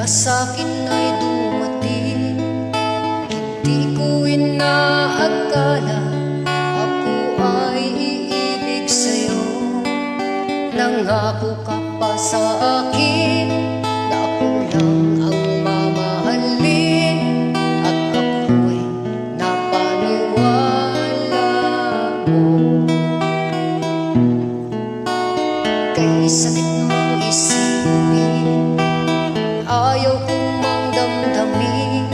na sa'kin ay dumating. Hindi ko inaakala ako ay iibig sa'yo. Nangako ka pa sa akin na ako lang ang mamahalin, at ako'y napaniwala mo. Kay sakit mang isipin, ayaw kong mang damdamin,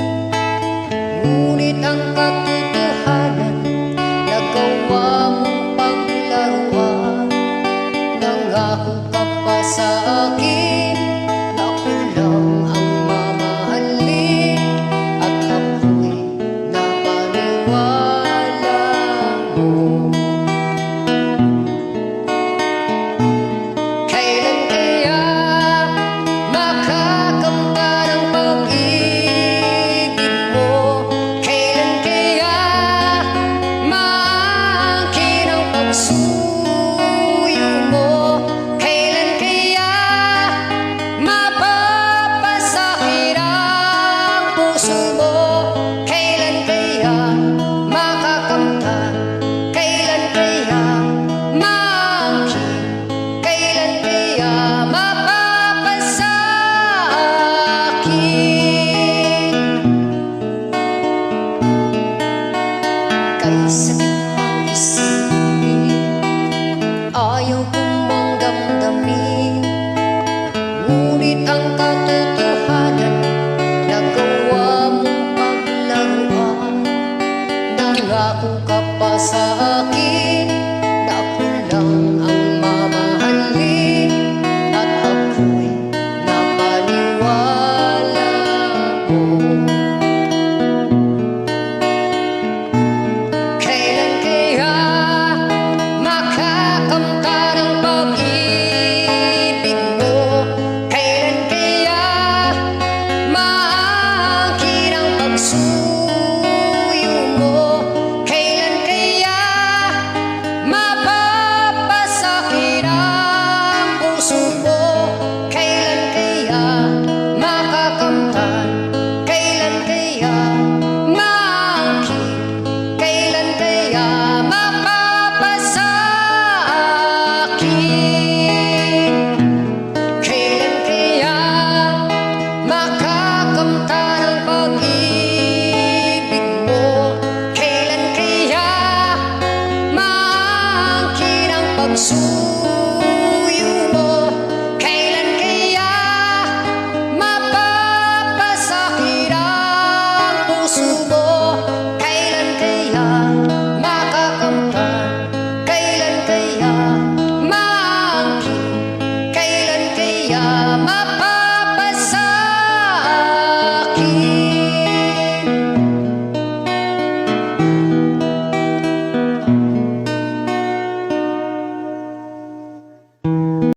ngunit ang katotohanan, nagawa mong paglaruan. Nangako ka pa sa akin na ako lang ang mamahalin, at ako'y napaniwala mo. Kailan kaya makakamtan ang pag-ibig mo? Kailan kaya maangkin ang pagsuyo mo? Kailan kaya mapapasakit ang puso mo? Kailan kaya makakamtan? Kailan kaya maangkin? Kailan kaya mapapasakit? Kay sakit mang isipin, ayaw kong mang damdamin, ngunit ang katotohanan, nagawa mong paglaruan. Nangako ka pa sa akin na ako lang ang mamahalin, at ako'y napaniwala mo. Kailan kaya makakamtan ang pag-ibig mo? Kailan kaya maangkin ang pagsuyo mo? Kailan kaya mapapasakit ang puso mo? Kailan kaya makakamtan? Kailan kaya maangkin? Kailan kaya mapapasakit? Kailan kaya makakamtan ang pag-ibig mo? Kailan kaya maangkin ang pagsuyo